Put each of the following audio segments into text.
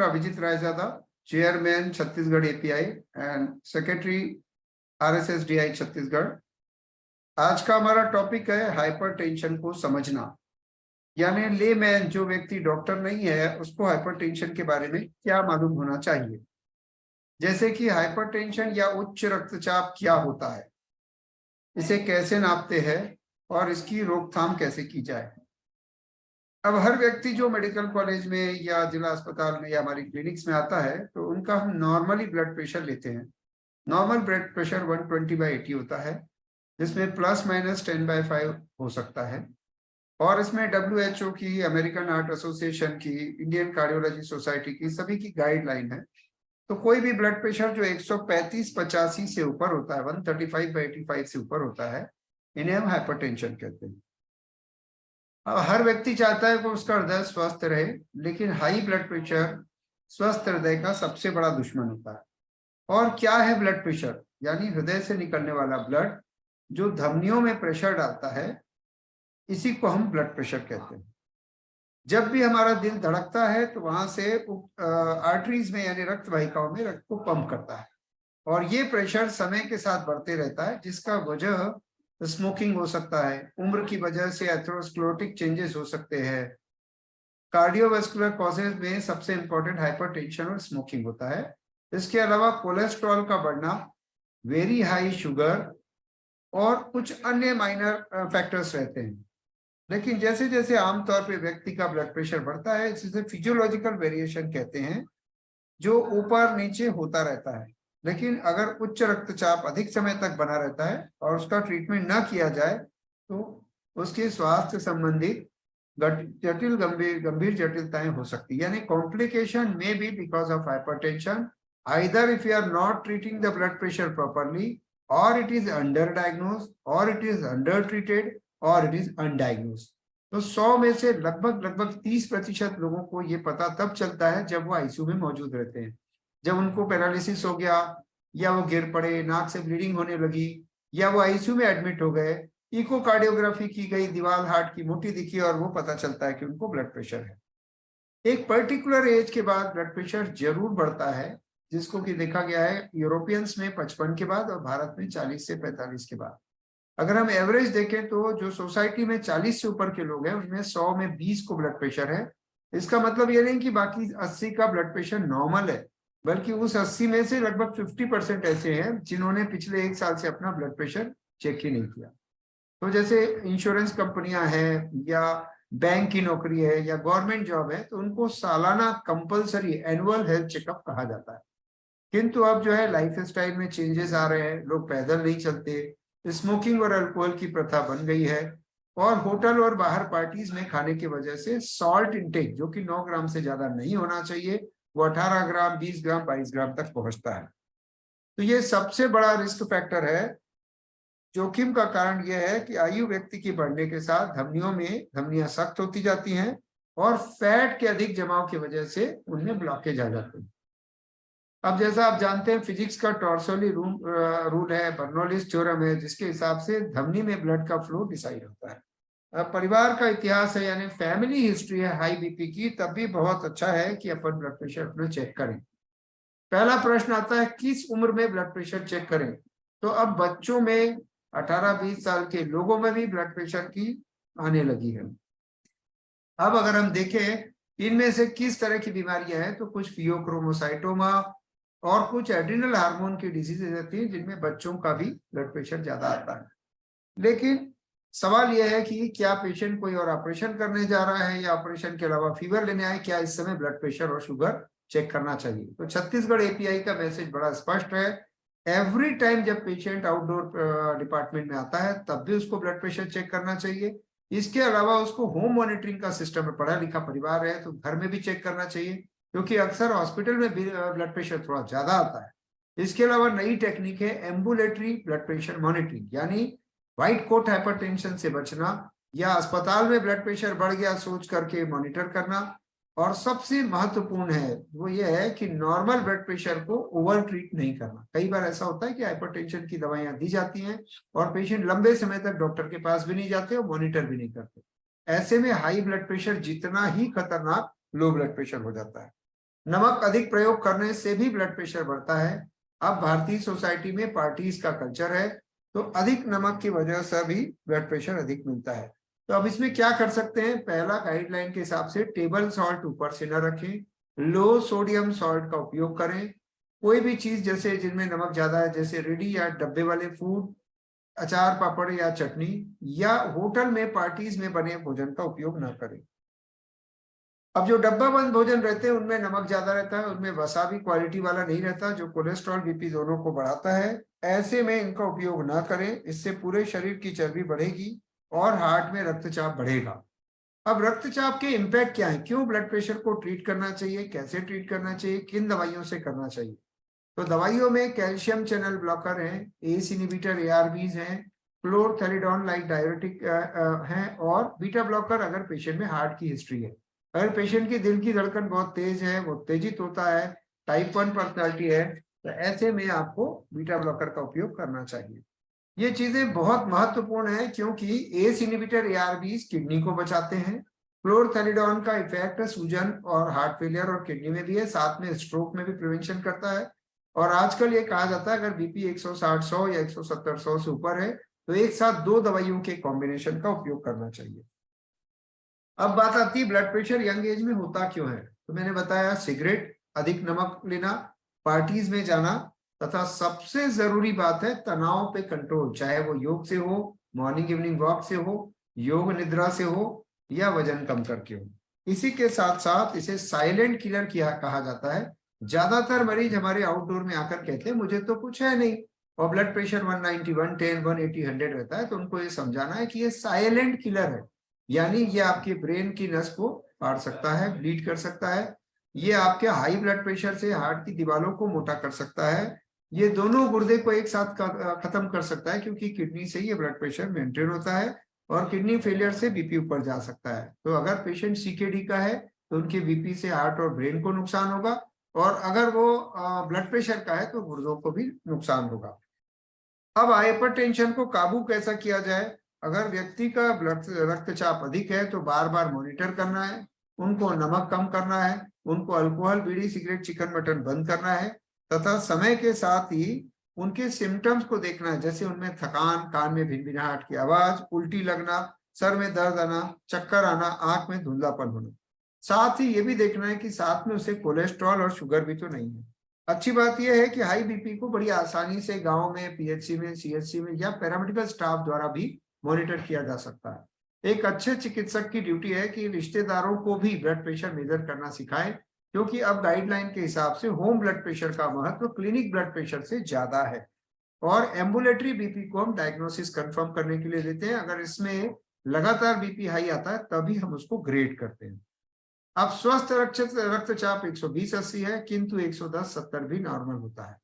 Abhijit Raizada, chairman Chhattisgarh API and secretary RSSDI Chhattisgarh. आज का हमारा टॉपिक है हाइपरटेंशन को समझना, यानी लेमैन जो व्यक्ति डॉक्टर नहीं है उसको हाइपरटेंशन के बारे में क्या मालूम होना चाहिए। जैसे कि हाइपरटेंशन या उच्च रक्तचाप क्या होता है, इसे कैसे नापते हैं और इसकी रोकथाम कैसे की जाए। अब हर व्यक्ति जो मेडिकल कॉलेज में या जिला अस्पताल में या हमारी क्लिनिक्स में आता है तो उनका हम नॉर्मली ब्लड प्रेशर लेते हैं। नॉर्मल ब्लड प्रेशर 120/80 होता है, जिसमें ±10/5 हो सकता है। और इसमें WHO की, अमेरिकन हार्ट एसोसिएशन की, इंडियन कार्डियोलॉजी सोसाइटी की, सभी की गाइडलाइन है। तो कोई भी ब्लड प्रेशर जो 135/85 से ऊपर होता है, 135/85 से ऊपर होता है, इन्हें हम हाइपरटेंशन कहते हैं। अब हर व्यक्ति चाहता है कि उसका हृदय स्वस्थ रहे, लेकिन हाई ब्लड प्रेशर स्वस्थ हृदय का सबसे बड़ा दुश्मन होता है। और क्या है ब्लड प्रेशर? यानी हृदय से निकलने वाला ब्लड जो धमनियों में प्रेशर डालता है, इसी को हम ब्लड प्रेशर कहते हैं। जब भी हमारा दिल धड़कता है तो वहां से आर्टरीज में यानी रक्त वाहिकाओं में रक्त को पंप करता है, और ये प्रेशर समय के साथ बढ़ते रहता है, जिसका वजह स्मोकिंग हो सकता है, उम्र की वजह से एथेरोस्क्लेरोटिक चेंजेस हो सकते हैं। कार्डियोवास्कुलर कॉजेज में सबसे इंपॉर्टेंट हाइपरटेंशन और स्मोकिंग होता है। इसके अलावा कोलेस्ट्रॉल का बढ़ना, वेरी हाई शुगर और कुछ अन्य माइनर फैक्टर्स रहते हैं। लेकिन जैसे जैसे आमतौर पे व्यक्ति का ब्लड प्रेशर बढ़ता है, जिसे फिजियोलॉजिकल वेरिएशन कहते हैं, जो ऊपर नीचे होता रहता है। लेकिन अगर उच्च रक्तचाप अधिक समय तक बना रहता है और उसका ट्रीटमेंट न किया जाए तो उसके स्वास्थ्य संबंधित गंभीर जटिलताएं हो सकती है। यानी complication may be because of hypertension, either if you are not treating the blood pressure properly, और इट इज अंडर डायग्नोज, और इट इज अंडर ट्रीटेड, और इट इज अनडायग्नोज। तो 100 में से लगभग 30% लोगों को ये पता तब चलता है जब वो आईसीयू में मौजूद रहते हैं। जब उनको पैरालिसिस हो गया, या वो गिर पड़े, नाक से ब्लीडिंग होने लगी, या वो आईसीयू में एडमिट हो गए, इकोकार्डियोग्राफी की गई, दीवार हार्ट की मोटी दिखी, और वो पता चलता है कि उनको ब्लड प्रेशर है। एक पर्टिकुलर एज के बाद ब्लड प्रेशर जरूर बढ़ता है, जिसको कि देखा गया है यूरोपियंस में 55 के बाद और भारत में 40 से 45 के बाद। अगर हम एवरेज देखें तो जो सोसाइटी में 40 से ऊपर के लोग हैं उनमें 100 में 20 को ब्लड प्रेशर है। इसका मतलब ये नहीं कि बाकी 80 का ब्लड प्रेशर नॉर्मल है, बल्कि उस 80 में से लगभग 50% ऐसे हैं जिन्होंने पिछले 1 साल से अपना ब्लड प्रेशर चेक ही नहीं किया। तो जैसे इंश्योरेंस कंपनियां हैं, या बैंक की नौकरी है, या गवर्नमेंट जॉब है, तो उनको सालाना कंपलसरी एनुअल हेल्थ चेकअप कहा जाता है। किंतु अब जो है लाइफ स्टाइल में चेंजेस आ रहे हैं, लोग पैदल नहीं चलते, स्मोकिंग और अल्कोहल की प्रथा बन गई है, और होटल और बाहर पार्टीज में खाने की वजह से सॉल्ट इंटेक, जो कि 9 ग्राम से ज्यादा नहीं होना चाहिए, वो 18 ग्राम, 20 ग्राम, 22 ग्राम तक पहुंचता है। तो ये सबसे बड़ा रिस्क फैक्टर है। जोखिम का कारण यह है कि आयु व्यक्ति की बढ़ने के साथ धमनियां सख्त होती जाती हैं, और फैट के अधिक जमाव की वजह से उनमें ब्लॉकेज आ जाते हैं। अब जैसा आप जानते हैं, फिजिक्स का टॉर्सोली रूल है, बर्नौलीज थ्योरम है, जिसके हिसाब से धमनी में ब्लड का फ्लो डिसाइड होता है। अब परिवार का इतिहास है, यानी फैमिली हिस्ट्री है हाई बीपी की, तब भी बहुत अच्छा है कि अपन ब्लड प्रेशर अपना चेक करें। पहला प्रश्न आता है, किस उम्र में ब्लड प्रेशर चेक करें? तो अब बच्चों में, 18-20 साल के लोगों में भी ब्लड प्रेशर की आने लगी है। अब अगर हम देखें इनमें से किस तरह की बीमारियां हैं, तो कुछ फियोक्रोमोसाइटोमा और कुछ एड्रिनल हार्मोन की डिजीजेज रहती है, जिनमें बच्चों का भी ब्लड प्रेशर ज्यादा आता है। लेकिन सवाल यह है कि क्या पेशेंट कोई और ऑपरेशन करने जा रहा है, या ऑपरेशन के अलावा फीवर लेने आए, क्या इस समय ब्लड प्रेशर और शुगर चेक करना चाहिए? तो छत्तीसगढ़ एपीआई का मैसेज बड़ा स्पष्ट है। एवरी टाइम जब पेशेंट आउटडोर डिपार्टमेंट में आता है तब भी उसको ब्लड प्रेशर चेक करना चाहिए। इसके अलावा उसको होम मॉनिटरिंग का सिस्टम है, पढ़ा लिखा परिवार है तो घर में भी चेक करना चाहिए, क्योंकि अक्सर हॉस्पिटल में ब्लड प्रेशर थोड़ा ज्यादा आता है। इसके अलावा नई टेक्निक है एम्बुलेटरी ब्लड प्रेशर मॉनिटरिंग, यानी व्हाइट कोट हाइपरटेंशन से बचना, या अस्पताल में ब्लड प्रेशर बढ़ गया सोच करके मॉनिटर करना। और सबसे महत्वपूर्ण है वो ये है कि नॉर्मल ब्लड प्रेशर को ओवर ट्रीट नहीं करना। कई बार ऐसा होता है कि हाइपरटेंशन की दवाइयां दी जाती हैं और पेशेंट लंबे समय तक डॉक्टर के पास भी नहीं जाते और मॉनिटर भी नहीं करते। ऐसे में हाई ब्लड प्रेशर जितना ही खतरनाक लो ब्लड प्रेशर हो जाता है। नमक अधिक प्रयोग करने से भी ब्लड प्रेशर बढ़ता है। अब भारतीय सोसाइटी में पार्टीज का कल्चर है, तो अधिक नमक की वजह से भी ब्लड प्रेशर अधिक मिलता है। तो अब इसमें क्या कर सकते हैं? पहला, गाइडलाइन के हिसाब से टेबल सॉल्ट ऊपर से न रखें, लो सोडियम सॉल्ट का उपयोग करें। कोई भी चीज जैसे जिनमें नमक ज्यादा है, जैसे रेडी या डब्बे वाले फूड, अचार पापड़ या चटनी, या होटल में पार्टीज में बने भोजन का उपयोग न करें। अब जो डब्बा बंद भोजन रहते हैं उनमें नमक ज्यादा रहता है, उनमें वसा भी क्वालिटी वाला नहीं रहता, जो कोलेस्ट्रॉल बीपी दोनों को बढ़ाता है। ऐसे में इनका उपयोग ना करें, इससे पूरे शरीर की चर्बी बढ़ेगी और हार्ट में रक्तचाप बढ़ेगा। अब रक्तचाप के इम्पैक्ट क्या है, क्यों ब्लड प्रेशर को ट्रीट करना चाहिए, कैसे ट्रीट करना चाहिए, किन दवाइयों से करना चाहिए? तो दवाइयों में कैल्शियम चैनल ब्लॉकर हैं, एस इनहिबिटर एआरबीज हैं, क्लोरथेलिडोन लाइक डायरेटिक हैं, और बीटा ब्लॉकर अगर पेशेंट में हार्ट की हिस्ट्री है। अगर पेशेंट की दिल की धड़कन बहुत तेज है, वो उत्तेजित होता है, टाइप 1 पर्सनालिटी है, तो ऐसे में आपको बीटा ब्लॉकर का उपयोग करना चाहिए। ये चीजें बहुत महत्वपूर्ण है, क्योंकि एस इनहिबिटर एआरबीज किडनी को बचाते हैं। क्लोरथेलिडोन का इफेक्ट सूजन और हार्ट फेलियर और किडनी में भी है, साथ में स्ट्रोक में भी प्रिवेंशन करता है। और आजकल ये कहा जाता है अगर बीपी 160/100 या 170/100 से ऊपर है तो एक साथ 2 दवाइयों के कॉम्बिनेशन का उपयोग करना चाहिए। अब बात आती है ब्लड प्रेशर यंग एज में होता क्यों है। तो मैंने बताया, सिगरेट, अधिक नमक लेना, पार्टीज में जाना, तथा सबसे जरूरी बात है तनाव पे कंट्रोल, चाहे वो योग से हो, मॉर्निंग इवनिंग वॉक से हो, योग निद्रा से हो, या वजन कम करके हो। इसी के साथ साथ इसे साइलेंट किलर किया कहा जाता है। ज्यादातर मरीज हमारे आउटडोर में आकर कहते हैं मुझे तो कुछ है नहीं, और ब्लड प्रेशर 190, 110, 180, 100 रहता है, तो उनको ये समझाना है कि ये साइलेंट किलर है, यानी ये आपके ब्रेन की नस को फाड़ सकता है, ब्लीड कर सकता है। ये आपके हाई ब्लड प्रेशर से हार्ट की दीवारों को मोटा कर सकता है। ये दोनों गुर्दे को एक साथ खत्म कर सकता है, क्योंकि किडनी से ये ब्लड प्रेशर मेंटेन होता है, और किडनी फेलियर से बीपी ऊपर जा सकता है। तो अगर पेशेंट सीकेडी का है तो उनके बीपी से हार्ट और ब्रेन को नुकसान होगा, और अगर वो ब्लड प्रेशर का है तो गुर्दों को भी नुकसान होगा। अब हाइपरटेंशन को काबू कैसा किया जाए? अगर व्यक्ति का ब्लड रक्तचाप अधिक है तो बार बार मॉनिटर करना है, उनको नमक कम करना है, उनको अल्कोहल, बीड़ी, सिगरेट, चिकन, मटन बंद करना है, तथा समय के साथ ही उनके सिम्टम्स को देखना है, जैसे उनमें थकान, कान में भिनभिनाहट की आवाज, उल्टी लगना, सर में दर्द आना, चक्कर आना, आंख में धुंधलापन होना। साथ ही ये भी देखना है कि साथ में उसे कोलेस्ट्रॉल और शुगर भी तो नहीं है। अच्छी बात यह है कि हाई बीपी को बड़ी आसानी से गांव में, पीएचसी में, सीएचसी में या पैरामेडिकल स्टाफ द्वारा भी मॉनिटर किया जा सकता है। एक अच्छे चिकित्सक की ड्यूटी है कि रिश्तेदारों को भी ब्लड प्रेशर मेजर करना सिखाए, क्योंकि अब गाइडलाइन के हिसाब से होम ब्लड प्रेशर का महत्व क्लिनिक ब्लड प्रेशर से ज्यादा है। और एम्बुलेटरी बीपी को हम डायग्नोसिस कंफर्म करने के लिए देते हैं। अगर इसमें लगातार बीपी हाई आता है तभी हम उसको ग्रेड करते हैं। अब स्वस्थ रक्तचाप 120/80 है, किंतु 110/70 भी नॉर्मल होता है।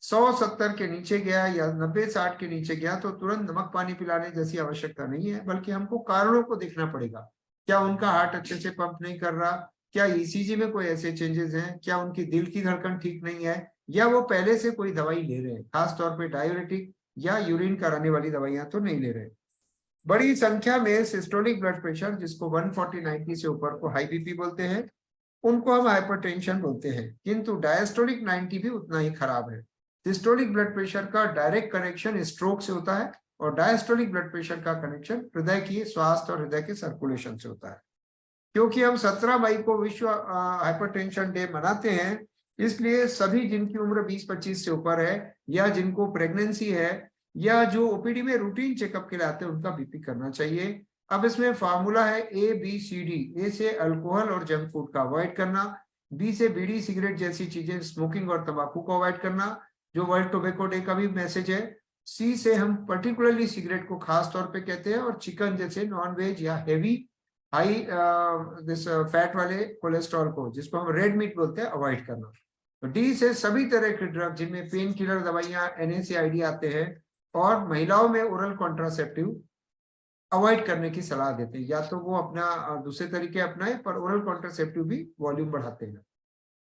100/70 के नीचे गया या 90/60 के नीचे गया तो तुरंत नमक पानी पिलाने जैसी आवश्यकता नहीं है, बल्कि हमको कारणों को देखना पड़ेगा। क्या उनका हार्ट अच्छे से पंप नहीं कर रहा, क्या ईसीजी में कोई ऐसे चेंजेस हैं, क्या उनकी दिल की धड़कन ठीक नहीं है, या वो पहले से कोई दवाई ले रहे हैं, खासतौर पर डाययूरेटिक या यूरिन कराने वाली दवाइयां तो नहीं ले रहे। बड़ी संख्या में सिस्टोलिक ब्लड प्रेशर, जिसको 140/90 से ऊपर को हाई बीपी बोलते हैं, उनको हम हाइपरटेंशन बोलते हैं, किंतु डायस्टोलिक 90 भी उतना ही खराब है। सिस्टोलिक ब्लड प्रेशर का डायरेक्ट कनेक्शन स्ट्रोक से होता है, और डायस्टोलिक ब्लड प्रेशर का कनेक्शन हृदय की स्वास्थ्य और हृदय के सर्कुलेशन से होता है। क्योंकि हम 17 मई को विश्व हाइपरटेंशन डे मनाते हैं, इसलिए सभी जिनकी उम्र 20-25 से ऊपर है, या जिनको प्रेगनेंसी है, या जो ओपीडी में रूटीन चेकअप के लिए आते हैं, उनका बीपी करना चाहिए। अब इसमें फार्मूला है ABCD। ए से अल्कोहल और जंक फूड का अवॉइड करना, बी से बीड़ी, सिगरेट जैसी चीजें, स्मोकिंग और तंबाकू को अवॉइड करना, जो वर्ल्ड टोबैको डे का भी मैसेज है। सी से हम पर्टिकुलरली सिगरेट को खास तौर पे कहते हैं, और चिकन जैसे नॉन वेज या हेवी हाई दिस फैट वाले कोलेस्ट्रॉल को, जिसको हम रेड मीट बोलते हैं, अवॉइड करना। तो डी से सभी तरह के ड्रग, जिनमें पेन किलर दवाइयां, NSAID आते हैं, और महिलाओं में ओरल कॉन्ट्रासेप्टिव अवॉइड करने की सलाह देते हैं, या तो वो अपना दूसरे तरीके अपनाए, पर ओरल कॉन्ट्रासेप्टिव भी वॉल्यूम बढ़ाते हैं।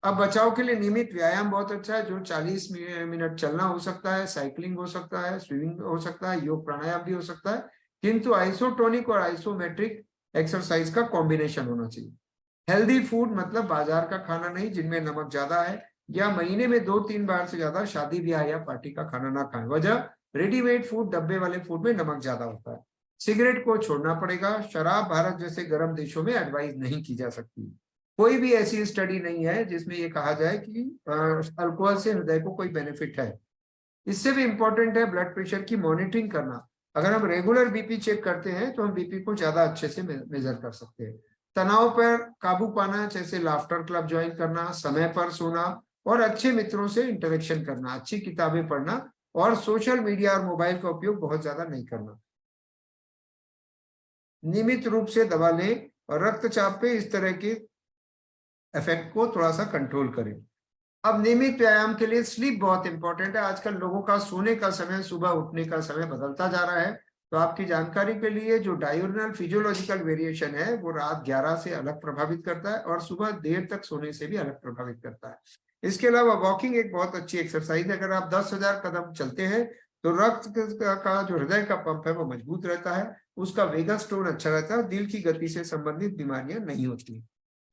अब बचाव के लिए नियमित व्यायाम बहुत अच्छा है, जो 40 मिनट चलना हो सकता है, साइकिलिंग हो सकता है, स्विमिंग हो सकता है, योग प्राणायाम भी हो सकता है, किंतु आइसोटोनिक और आइसोमेट्रिक एक्सरसाइज का कॉम्बिनेशन होना चाहिए। हेल्दी फूड मतलब बाजार का खाना नहीं जिनमें नमक ज्यादा है, या महीने में 2-3 बार से ज्यादा शादी ब्याह या पार्टी का खाना ना खाएं। वजह, रेडीमेड फूड, डब्बे वाले फूड में नमक ज्यादा होता है। सिगरेट को छोड़ना पड़ेगा। शराब भारत जैसे गर्म देशों में एडवाइस नहीं की जा सकती। कोई भी ऐसी स्टडी नहीं है जिसमें ये कहा जाए कि अल्कोहल से हृदय को कोई बेनिफिट है। इससे भी इंपॉर्टेंट है ब्लड प्रेशर की मॉनिटरिंग करना। अगर हम रेगुलर बीपी चेक करते हैं तो हम बीपी को ज्यादा अच्छे से मेजर कर सकते हैं। तनाव पर काबू पाना, जैसे लाफ्टर क्लब ज्वाइन करना, समय पर सोना और अच्छे मित्रों से इंटरेक्शन करना, अच्छी किताबें पढ़ना और सोशल मीडिया और मोबाइल का उपयोग बहुत ज्यादा नहीं करना। नियमित रूप से दवा लें और रक्तचाप पे इस तरह के इफेक्ट को थोड़ा सा कंट्रोल करें। अब नियमित व्यायाम के लिए स्लीप बहुत इंपॉर्टेंट है। आजकल लोगों का सोने का समय, सुबह उठने का समय बदलता जा रहा है। तो आपकी जानकारी के लिए, जो डायurnal फिजियोलॉजिकल वेरिएशन है वो रात 11 से अलग प्रभावित करता है और सुबह देर तक सोने से भी अलग प्रभावित करता है। इसके अलावा वॉकिंग एक बहुत अच्छी एक्सरसाइज है। अगर आप 10,000 कदम चलते हैं तो रक्त का जो हृदय का पंप है वो मजबूत रहता है, उसका वेगस टोन अच्छा रहता है, दिल की गति से संबंधित बीमारियां नहीं होती।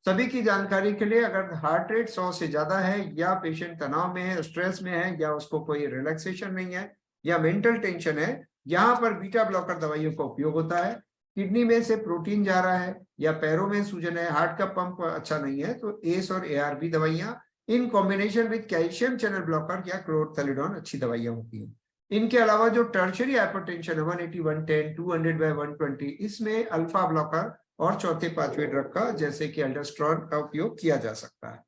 सभी की जानकारी के लिए, अगर हार्ट रेट 100 से ज्यादा है, या पेशेंट तनाव में है, स्ट्रेस में है, या उसको कोई रिलैक्सेशन नहीं है, या मेंटल टेंशन है, यहाँ पर बीटा ब्लॉकर दवाइयों का उपयोग होता है। किडनी में से प्रोटीन जा रहा है, या पैरों में सूजन है, हार्ट का पंप अच्छा नहीं है, तो एस और एआरबी दवाइयां in combination with calcium channel blocker या क्लोरथेलिडोन अच्छी दवाइयां होती हैं। इनके अलावा जो टर्शरी हाइपरटेंशन है 180, 110, 200/120, इसमें अल्फा ब्लॉकर और चौथे पांचवें ड्रग का, जैसे कि अल्डोस्टेरोन का उपयोग किया जा सकता है।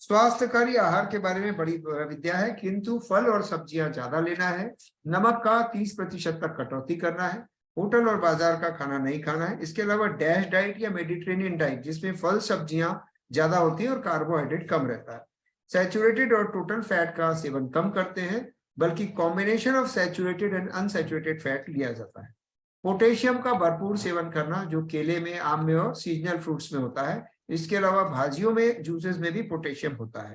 स्वास्थ्यकारी आहार के बारे में बड़ी विद्या है, किंतु फल और सब्जियां ज्यादा लेना है। नमक का 30% तक कटौती करना है। होटल और बाजार का खाना नहीं खाना है। इसके अलावा डैश डाइट या मेडिटेरेनियन डाइट, जिसमें फल सब्जियां ज्यादा होती है और कार्बोहाइड्रेट कम रहता है। सैचुरेटेड और टोटल फैट का सेवन कम करते हैं, बल्कि combination of saturated and unsaturated fat लिया जाता है। पोटेशियम का भरपूर सेवन करना, जो केले में, आम में और सीजनल फ्रूट्स में होता है। इसके अलावा भाजियों में, जूसेस में भी पोटेशियम होता है।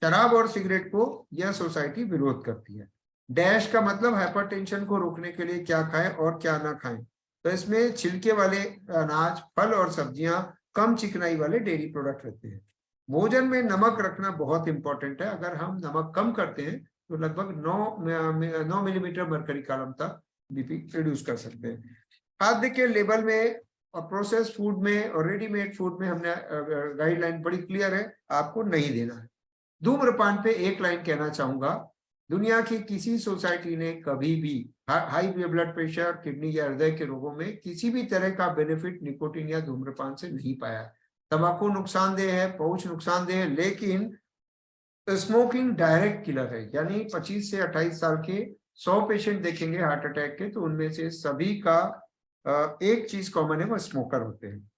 शराब और सिगरेट को यह सोसाइटी विरोध करती है। डैश का मतलब हाइपरटेंशन को रोकने के लिए क्या खाएं और क्या ना खाएं। तो इसमें छिलके वाले अनाज, फल और सब्जियां, कम चिकनाई वाले डेयरी प्रोडक्ट रहते हैं। भोजन में नमक रखना बहुत इंपॉर्टेंट है। अगर हम नमक कम करते हैं तो लगभग 9 मिलीमीटर मरकरी कॉलम तक बीपी रिड्यूस कर सकते हैं। खाद्य के लेबल में और प्रोसेस फूड में और रेडीमेड फूड में हमने गाइडलाइन बड़ी क्लियर है, आपको नहीं देना है। धूम्रपान पे एक लाइन कहना चाहूंगा, दुनिया की किसी सोसाइटी ने कभी भी हाई ब्लड प्रेशर, किडनी या हृदय के रोगों में किसी भी तरह का बेनिफिट निकोटीन या धूम्रपान से नहीं पाया। तंबाकू नुकसानदेह है, पाउच नुकसानदेह है, लेकिन स्मोकिंग डायरेक्ट किलर है। यानी 25 से 28 साल के 100 पेशेंट देखेंगे हार्ट अटैक के, तो उनमें से सभी का एक चीज कॉमन है, वो स्मोकर होते हैं।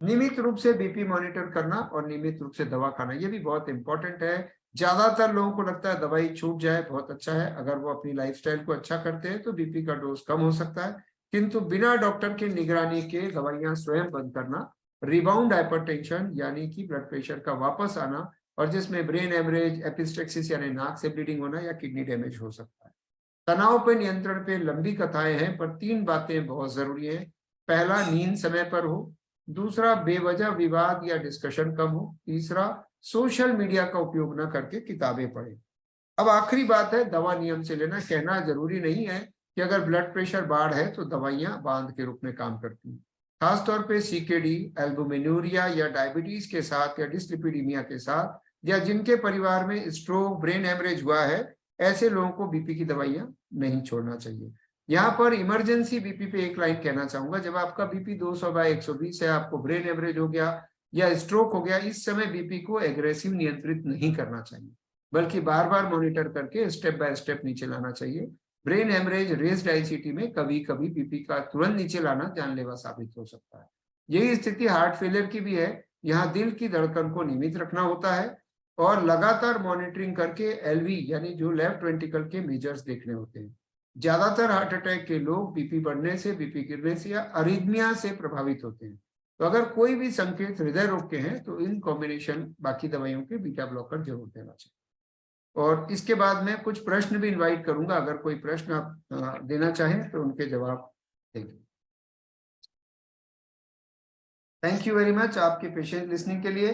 नियमित रूप से बीपी मॉनिटर करना और नियमित रूप से दवा खाना, ये भी बहुत इंपॉर्टेंट है। ज्यादातर लोगों को लगता है दवाई छूट जाए बहुत अच्छा है, अगर वो अपनी लाइफस्टाइल को अच्छा करते हैं तो बीपी का डोज कम हो सकता है। किंतु बिना डॉक्टर की निगरानी के दवाइयां स्वयं बंद करना, रिबाउंड हाइपरटेंशन यानी कि ब्लड प्रेशर का वापस आना, और जिसमें ब्रेन हेमरेज, एपिस्टेक्सिस यानी नाक से ब्लीडिंग होना या किडनी डैमेज हो सकता है। तनाव पे नियंत्रण पे लंबी कथाएं हैं, पर 3 बातें बहुत जरूरी है। पहला, नींद समय पर हो। दूसरा, बेवजह विवाद या डिस्कशन कम हो। तीसरा, सोशल मीडिया का उपयोग न करके किताबें पढ़ें। अब आखिरी बात है, दवा नियम से लेना। कहना जरूरी नहीं है कि अगर ब्लड प्रेशर बाढ़ है तो दवाइयां बांध के रूप में काम करती हैं। खासतौर पे सीकेडी, एल्बुमिन्यूरिया या डायबिटीज के साथ या डिस्लिपिडीमिया के साथ, या जिनके परिवार में स्ट्रोक, ब्रेन हेमरेज हुआ है, ऐसे लोगों को बीपी की दवाइयां नहीं छोड़ना चाहिए। यहाँ पर इमरजेंसी बीपी पे एक लाइन कहना चाहूंगा, जब आपका बीपी 200/120 है, आपको ब्रेन हेमरेज हो गया या स्ट्रोक हो गया, इस समय बीपी को एग्रेसिव नियंत्रित नहीं करना चाहिए, बल्कि बार बार मॉनिटर करके स्टेप बाय स्टेप नीचे लाना चाहिए। ब्रेन हेमरेज, रेज्ड आईसीटी में कभी कभी बीपी का तुरंत नीचे लाना जानलेवा साबित हो सकता है। यही स्थिति हार्ट फेलियर की भी है। यहाँ दिल की धड़कन को नियमित रखना होता है और लगातार मॉनिटरिंग करके एलवी यानी जो लेफ्ट वेंट्रिकल के मेजर्स देखने होते हैं। ज्यादातर हार्ट अटैक के लोग बीपी बढ़ने से, बीपी गिरने से या अरिथमिया से प्रभावित होते हैं। तो अगर कोई भी संकेत हृदय रोग के हैं तो इन कॉम्बिनेशन बाकी दवाइयों के बीटा ब्लॉकर जरूर देना चाहिए। और इसके बाद में कुछ प्रश्न भी इनवाइट करूंगा, अगर कोई प्रश्न आप देना चाहें तो उनके जवाब देंगे। थैंक यू वेरी मच आपके पेशेंट लिसनिंग के लिए।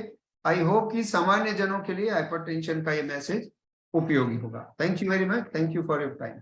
आई होप कि सामान्य जनों के लिए हाइपरटेंशन का ये मैसेज उपयोगी होगा। Thank you very much, thank you for your time.